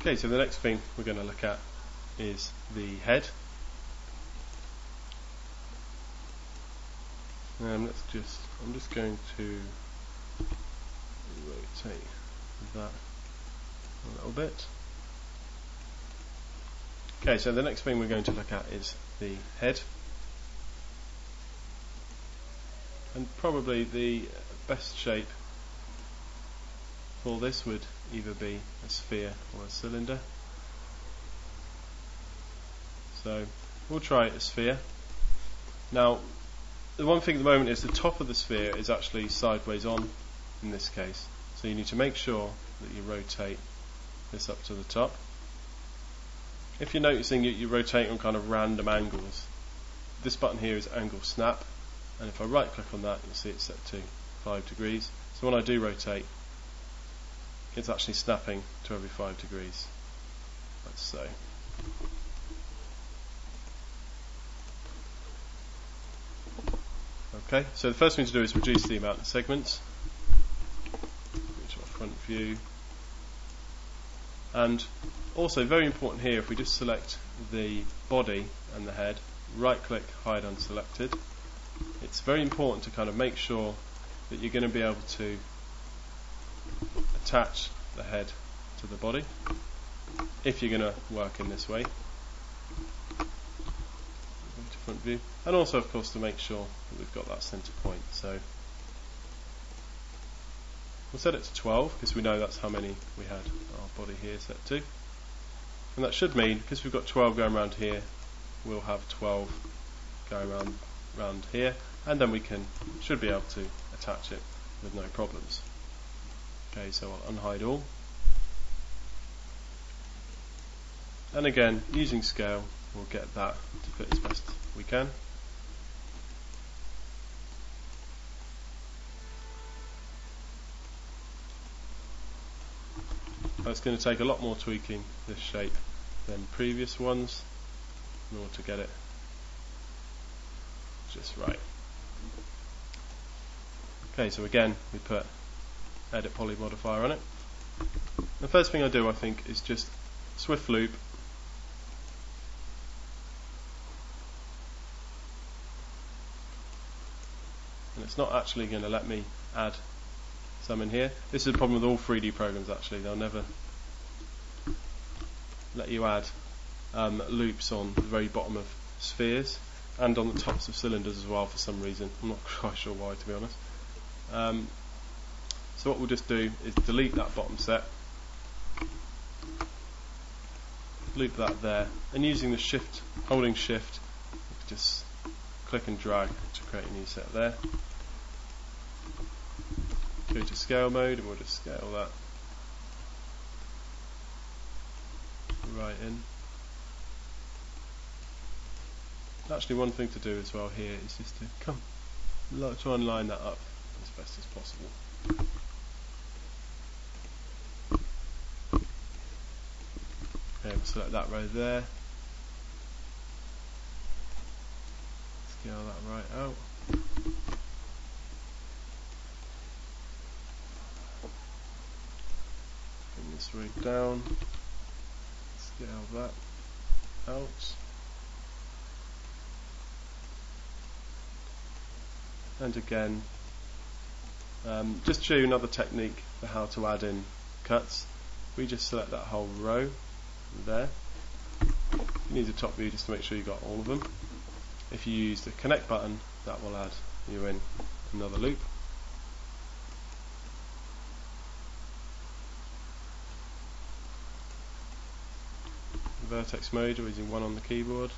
Okay, so the next thing we're going to look at is the head. I'm just going to rotate that a little bit. Okay, so the next thing we're going to look at is the head. And probably the best shape for this would either be a sphere or a cylinder. So we'll try a sphere. Now, the one thing at the moment is the top of the sphere is actually sideways on in this case. So you need to make sure that you rotate this up to the top. If you're noticing you rotate on kind of random angles, this button here is angle snap, and if I right click on that, you'll see it's set to 5 degrees. So when I do rotate, it's actually snapping to every 5 degrees, like so. Okay, so the first thing to do is reduce the amount of segments. Go to our front view. And also very important here, if we just select the body and the head, right click, hide unselected, it's very important to kind of make sure that you're going to be able to attach the head to the body if you're going to work in this way. To front view, and also of course to make sure that we've got that center point. So we'll set it to 12 because we know that's how many we had our body here set to, and that should mean, because we've got 12 going around here, we'll have 12 going around here, and then we should be able to attach it with no problems. Okay, so I'll unhide all, and again using scale we'll get that to fit as best we can. It's going to take a lot more tweaking this shape than previous ones in order to get it just right. Okay, so again we put edit poly modifier on it. The first thing I do, I think, is just swift loop and it's not actually going to let me add some in here. This is a problem with all 3D programs actually, they'll never let you add loops on the very bottom of spheres and on the tops of cylinders as well for some reason. I'm not quite sure why, to be honest. So what we'll just do is delete that bottom set, loop that there, and using the shift, holding shift, just click and drag to create a new set there. Go to scale mode and we'll just scale that right in. Actually, one thing to do as well here is just to try and line that up as best as possible. Okay, we'll select that row there, scale that right out. Bring this row down, scale that out. And again, just to show you another technique for how to add in cuts, we just select that whole row there. You need the top view just to make sure you got all of them. If you use the connect button, that will add you in another loop. Vertex mode, we're using 1 on the keyboard.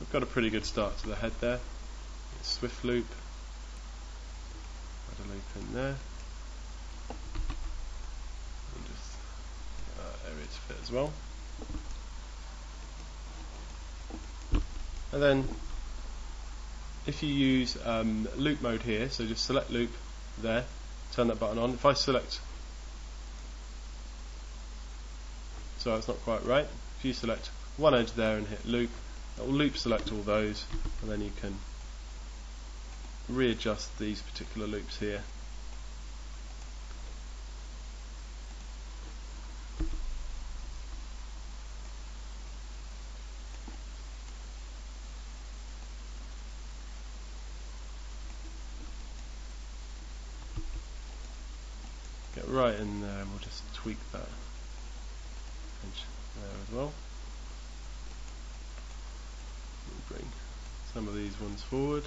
We've got a pretty good start to the head there. Swift loop, add a loop in there, and just area to fit as well. And then if you use loop mode here, so just select loop there, turn that button on. If I select, so it's not quite right, if you select one edge there and hit loop, it will loop select all those, and then you can readjust these particular loops here right in there, and we'll just tweak that edge there as well. We'll bring some of these ones forward.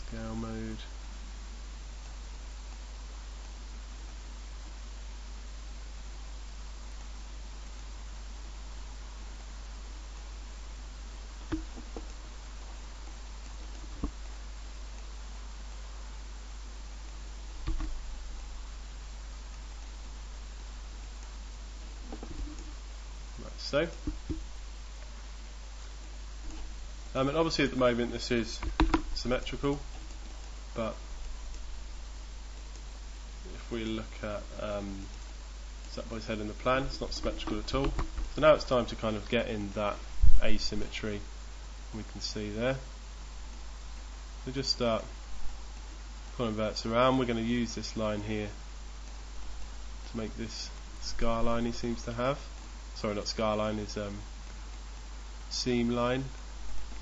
Scale mode. So, and obviously at the moment this is symmetrical, but if we look at Sackboy's head in the plan, it's not symmetrical at all. So now it's time to kind of get in that asymmetry. We can see there. So just start pulling verts around. We're going to use this line here to make this scar line he seems to have. Sorry, not scar line, is seam line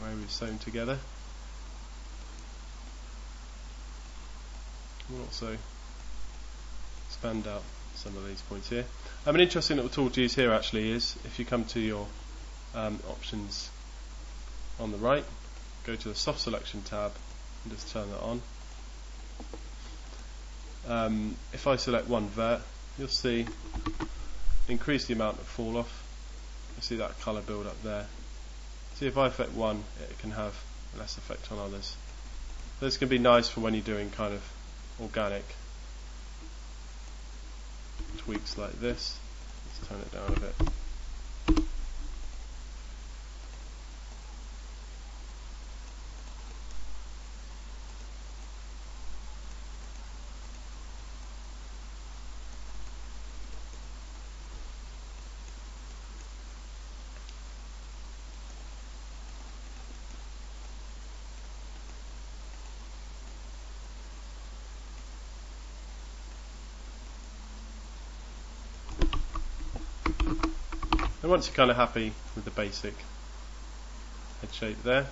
where we've sewn together. We'll also expand out some of these points here. An interesting little tool to use here actually is if you come to your options on the right, go to the soft selection tab and just turn that on. If I select one vert, you'll see increase the amount of fall off. You see that colour build up there. See, if I affect one, it can have less effect on others. So this can be nice for when you're doing kind of organic tweaks like this. Let's turn it down a bit. And once you're kind of happy with the basic head shape there,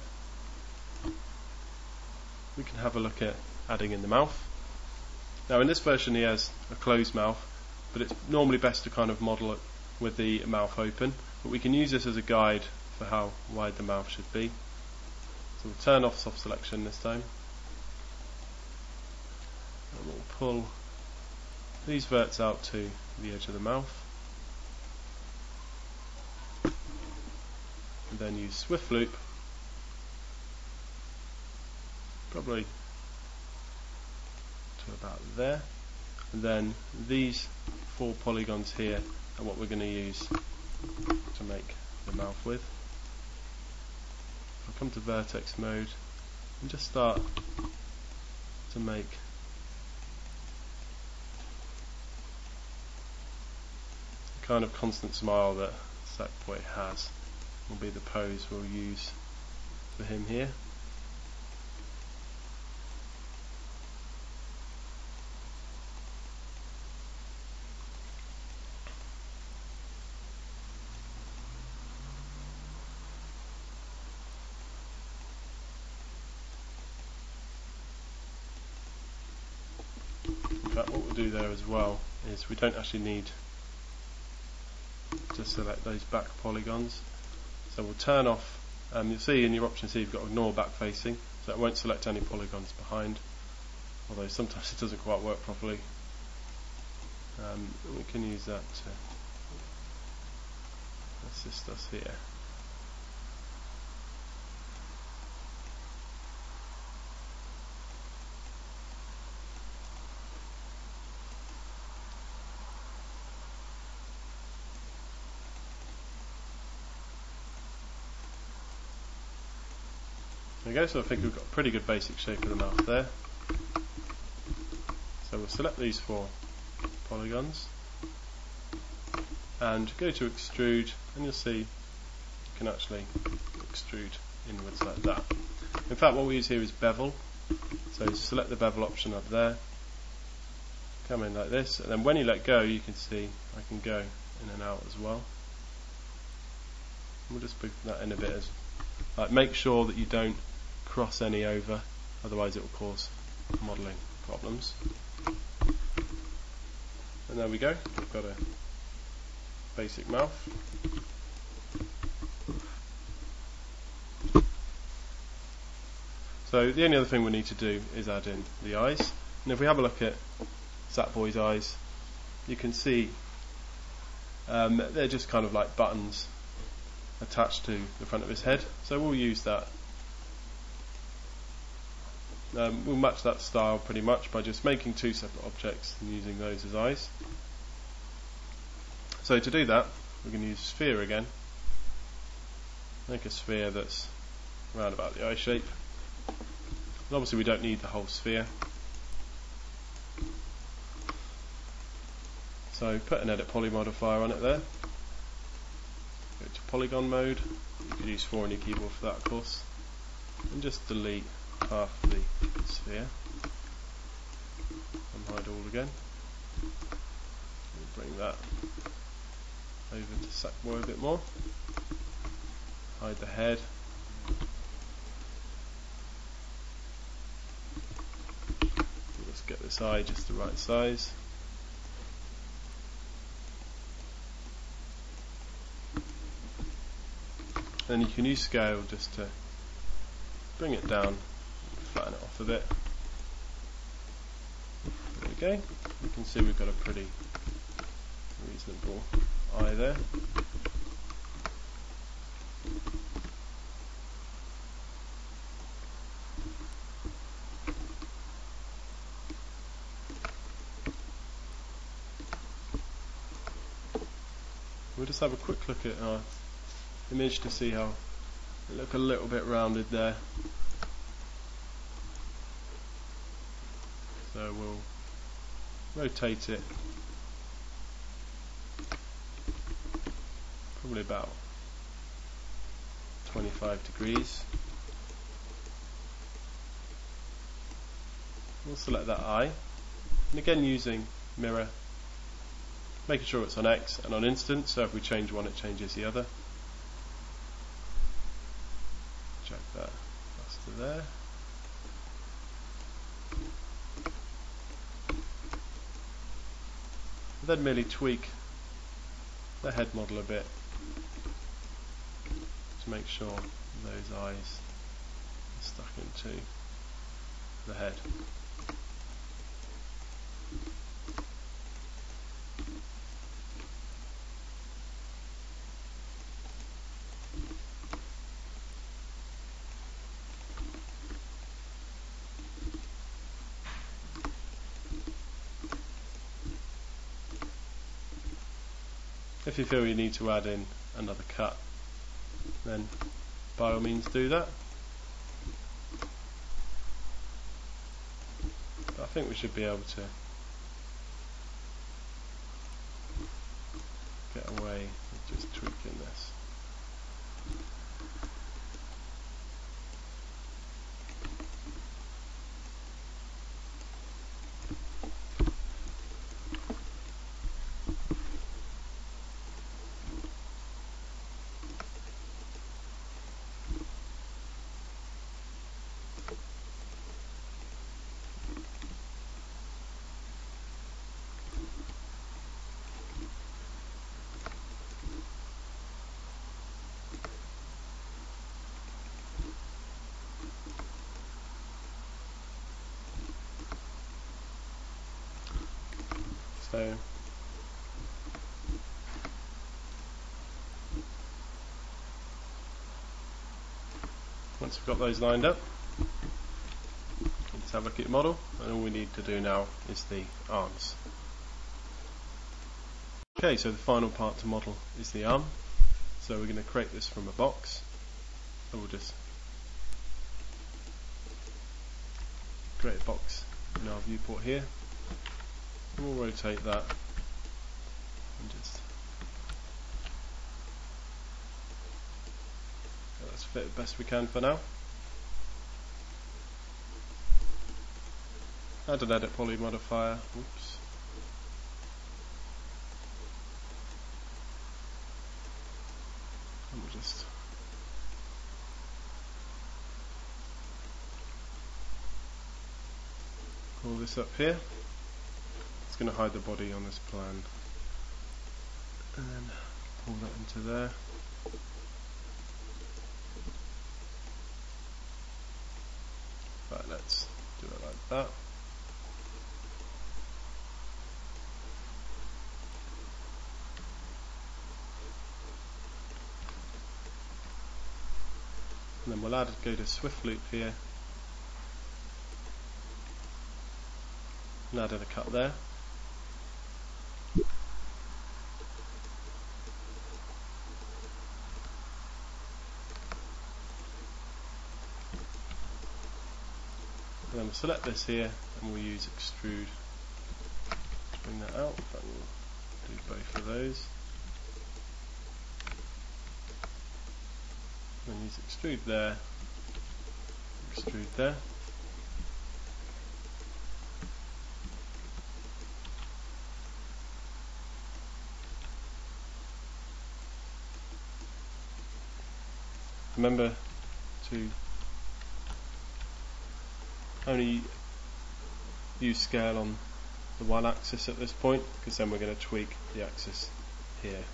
we can have a look at adding in the mouth. Now in this version he has a closed mouth, but it's normally best to kind of model it with the mouth open, but we can use this as a guide for how wide the mouth should be. So we'll turn off soft selection this time, and we'll pull these verts out to the edge of the mouth. And then use swift loop, probably to about there, and then these 4 polygons here are what we're going to use to make the mouth with. I'll come to vertex mode and just start to make the kind of constant smile that Sackboy has. Will be the pose we'll use for him here. In fact, what we'll do there as well is we don't actually need to select those back polygons. So we'll turn off, you'll see in your options here you've got ignore back facing, so it won't select any polygons behind, although sometimes it doesn't quite work properly. We can use that to assist us here. There we go, so I think we've got a pretty good basic shape of the mouth there. So we'll select these 4 polygons and go to extrude, and you'll see you can actually extrude inwards like that. In fact, what we use here is bevel, so select the bevel option up there, come in like this, and then when you let go you can see I can go in and out as well. We'll just put that in a bit as make sure that you don't cross any over, otherwise it will cause modelling problems. And there we go, we've got a basic mouth. So the only other thing we need to do is add in the eyes. And if we have a look at Sackboy's eyes, you can see they're just kind of like buttons attached to the front of his head. So we'll use that. We'll match that style pretty much by just making two separate objects and using those as eyes. So to do that, we're going to use sphere again. Make a sphere that's around about the eye shape. And obviously we don't need the whole sphere. So put an edit poly modifier on it there. Go to polygon mode. You could use 4 on your keyboard for that, of course. And just delete half the sphere. And hide all again. We'll bring that over to Sackboy a bit more. Hide the head. Let's get this eye just the right size. Then you can use scale just to bring it down, flatten it off a bit. There we go. You can see we've got a pretty reasonable eye there. We'll just have a quick look at our image to see how it looks a little bit rounded there. So we'll rotate it probably about 25 degrees. We'll select that eye, and again using mirror, making sure it's on X and on instant, so if we change one it changes the other. Check that, that's to there. And then merely tweak the head model a bit to make sure those eyes are stuck into the head. If you feel you need to add in another cut, then by all means do that. But I think we should be able to get away with just tweaking this. So once we've got those lined up, let's have a look at your model, and all we need to do now is the arms. Okay, so the final part to model is the arm. So we're going to create this from a box. So we'll just create a box in our viewport here. And we'll rotate that and just let's fit it best we can for now. Add an edit poly modifier. Oops. And we'll just pull this up here. It's going to hide the body on this plan. And then pull that into there. Right, let's do it like that. And then we'll go to Swift Loop here and add in a cut there. And then we'll select this here and we'll use extrude to bring that out. But we'll do both of those. And then use extrude there, extrude there. Remember to only use scale on the one axis at this point, because then we're going to tweak the axis here.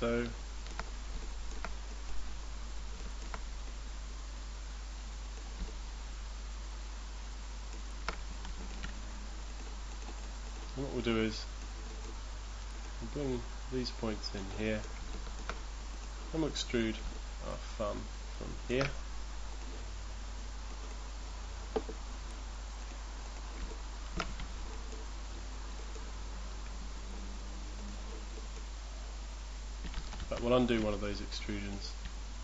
So what we'll do is we'll bring these points in here and we'll extrude our thumb from here. But we'll undo one of those extrusions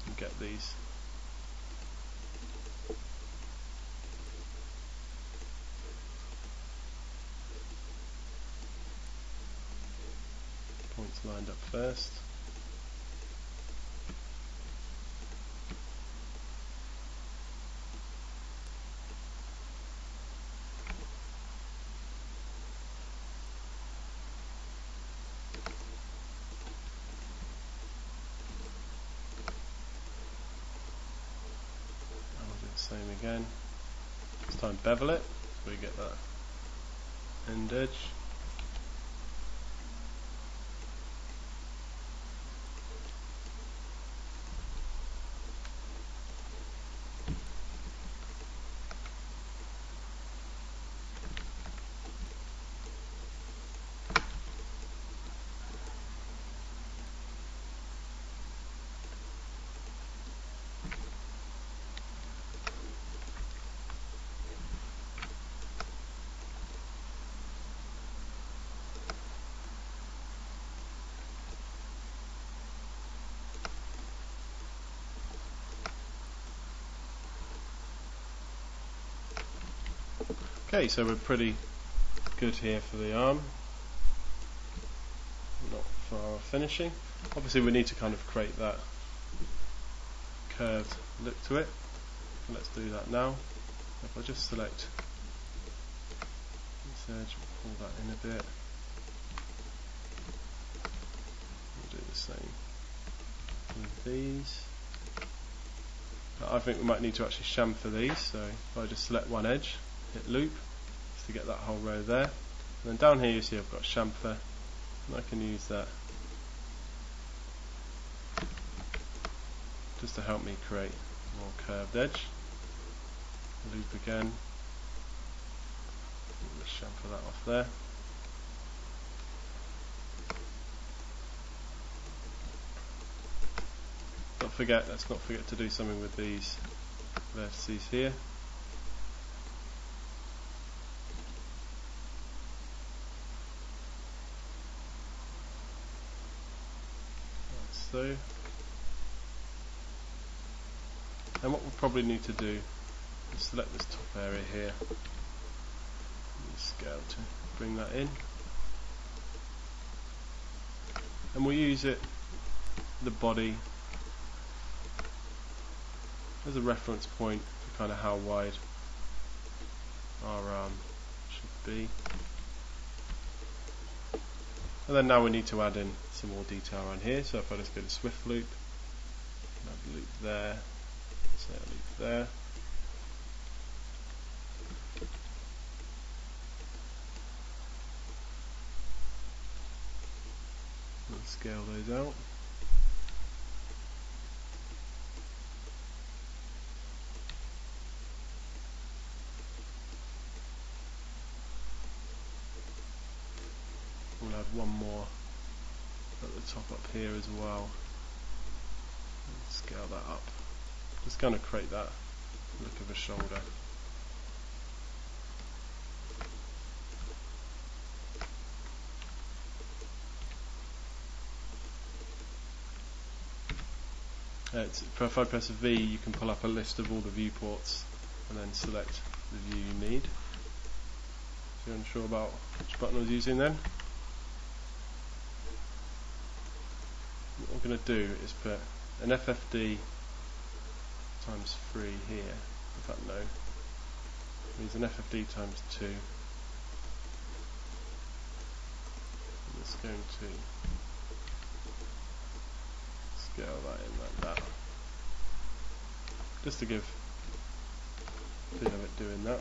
and get these. Points lined up first. And we'll do the same again. This time bevel it so we get that end edge. Okay, so we're pretty good here for the arm. Not for our finishing. Obviously we need to kind of create that curved look to it. So let's do that now. If I just select this edge, we'll pull that in a bit. We'll do the same with these. I think we might need to actually chamfer these, so if I just select one edge, hit loop, just to get that whole row there. And then down here you see I've got chamfer, and I can use that just to help me create a more curved edge. Loop again, let's chamfer that off there. Let's not forget to do something with these vertices here. Like so. And what we'll probably need to do is select this top area here. Use scale to bring that in. And we'll use it, the body, as a reference point for kind of how wide our should be. And then now we need to add in some more detail around here. So if I just go to Swift loop, add a loop there, say a loop there. And scale those out. We'll add one more at the top up here as well. And scale that up. Just kind of create that look of a shoulder. If I press V, you can pull up a list of all the viewports and then select the view you need. If you're unsure about which button I was using then, what we're going to do is put an FFD times 3 here. In fact, no. Means an FFD times 2. And it's going to scale that in like that. Just to give a feel of it doing that.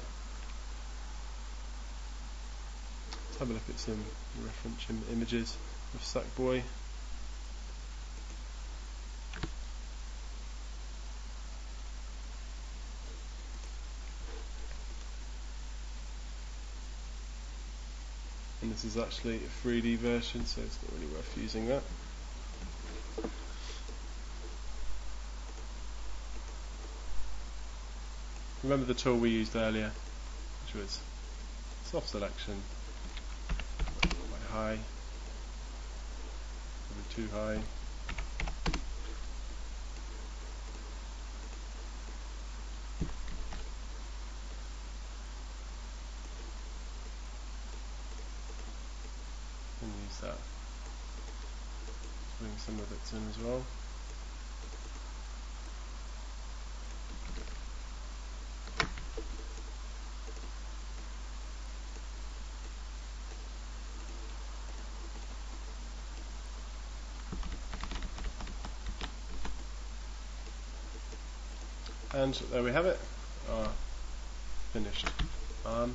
Let's have a look at some reference images of Sackboy. And this is actually a 3D version, so it's not really worth using that. Remember the tool we used earlier, which was soft selection, quite high, probably too high. And use that to bring some of it in as well. And there we have it, our finished arm.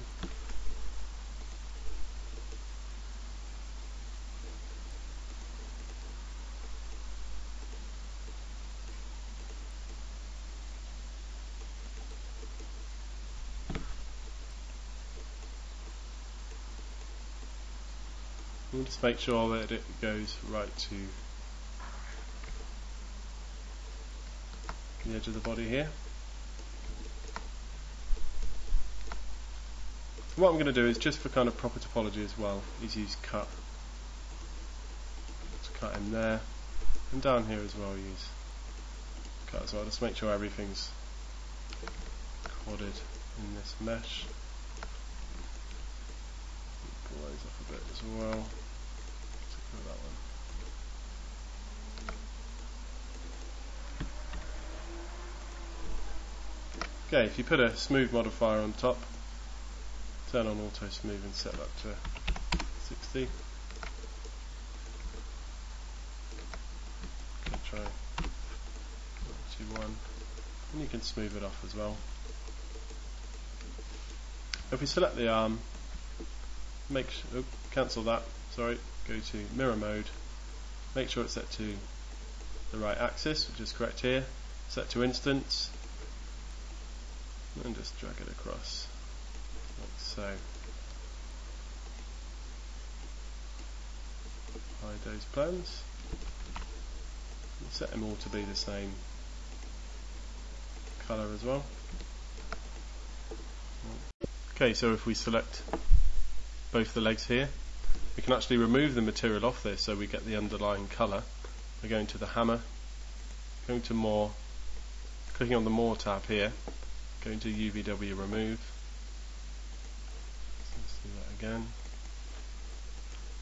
We'll just make sure that it goes right to the edge of the body here. What I'm going to do is, just for kind of proper topology as well, is use cut. Just cut in there, and down here as well use cut as well. Just make sure everything's quadded in this mesh. Pull those up a bit as well. Particularly that one. Okay, if you put a smooth modifier on top, turn on auto smooth and set that to 60. Okay, try 21, and you can smooth it off as well. If we select the arm, cancel that, sorry, go to mirror mode, make sure it's set to the right axis, which is correct here, set to instance, and just drag it across. Like so. Hide those plans. We'll set them all to be the same colour as well. Okay, so if we select both the legs here, we can actually remove the material off this so we get the underlying colour. We're going to the hammer, going to more, clicking on the more tab here, going to UVW remove. Let's do that again.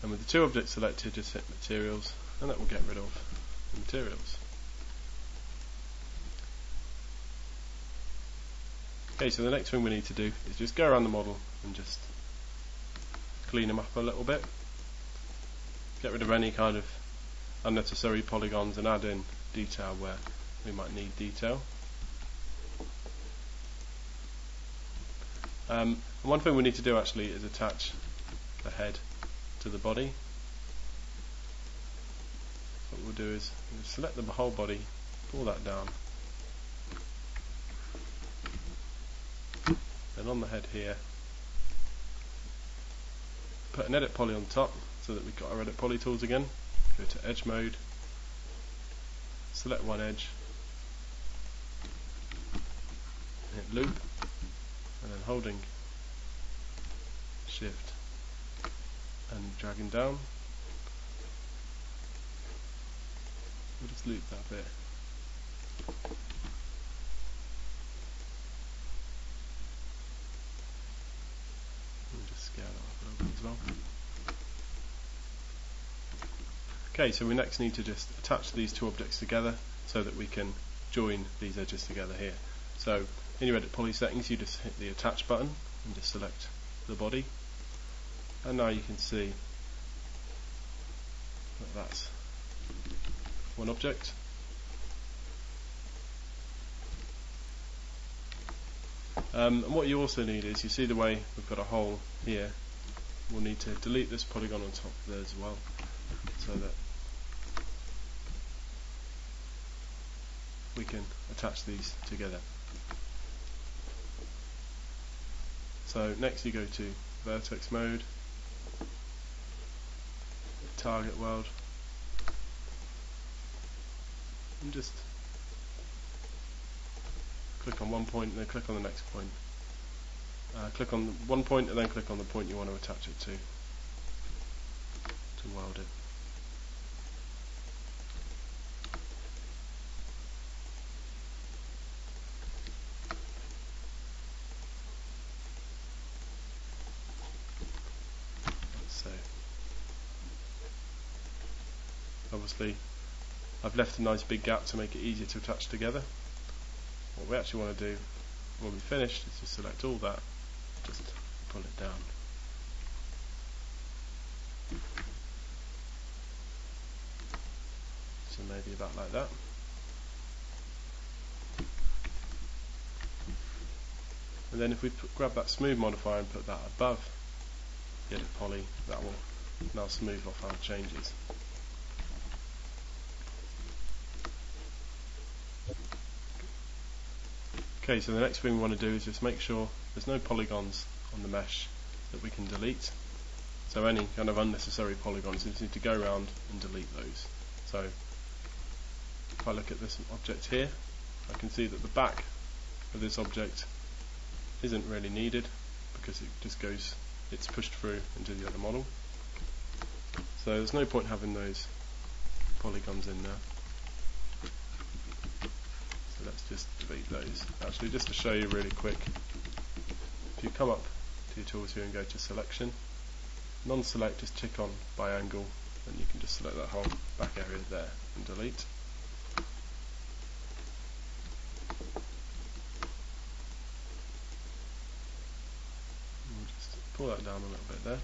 And with the two objects selected, just hit materials, and that will get rid of the materials. Okay, so the next thing we need to do is just go around the model and just clean them up a little bit. Get rid of any kind of unnecessary polygons and add in detail where we might need detail. And one thing we need to do actually is attach the head to the body. What we'll do is we'll select the whole body, pull that down, then on the head here put an edit poly on top so that we've got our edit poly tools again. Go to edge mode, select one edge, hit loop, and then holding shift and dragging down, we'll just loop that bit. And just scale that up a little bit as well. Okay, so we next need to just attach these two objects together so that we can join these edges together here. So in your edit poly settings you just hit the attach button and just select the body, and now you can see that that's one object. And what you also need is, you see the way we've got a hole here, we'll need to delete this polygon on top there as well, so that we can attach these together. So next you go to vertex mode, target world, and just click on one point and then click on the next point. Click on one point and then click on the point you want to attach it to weld it. So obviously I've left a nice big gap to make it easier to attach together. What we actually want to do when we finished is just select all that, just pull it down. So maybe about like that. And then if we grab that smooth modifier and put that above the edit poly, that will now smooth off our changes. Okay, so the next thing we want to do is just make sure there's no polygons on the mesh that we can delete. So any kind of unnecessary polygons, we just need to go around and delete those. So if I look at this object here, I can see that the back of this object isn't really needed because it just goes, it's pushed through into the other model. So there's no point having those polygons in there. So let's just delete those. Actually, just to show you really quick, if you come up to your tools here and go to selection, non-select, just tick on by angle, and you can just select that whole back area there and delete. And we'll just pull that down a little bit there.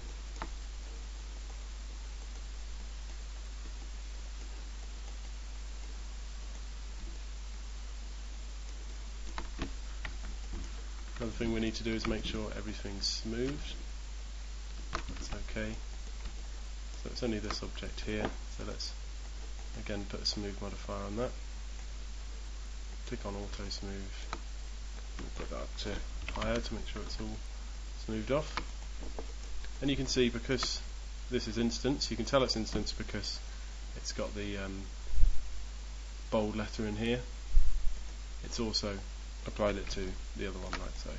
Another thing we need to do is make sure everything's smooth. That's okay. So it's only this object here, so let's again put a smooth modifier on that. Click on auto smooth. We'll put that up to higher to make sure it's all smoothed off. And you can see, because this is instance, you can tell it's instance because it's got the bold letter in here. It's also applied it to the other one like so.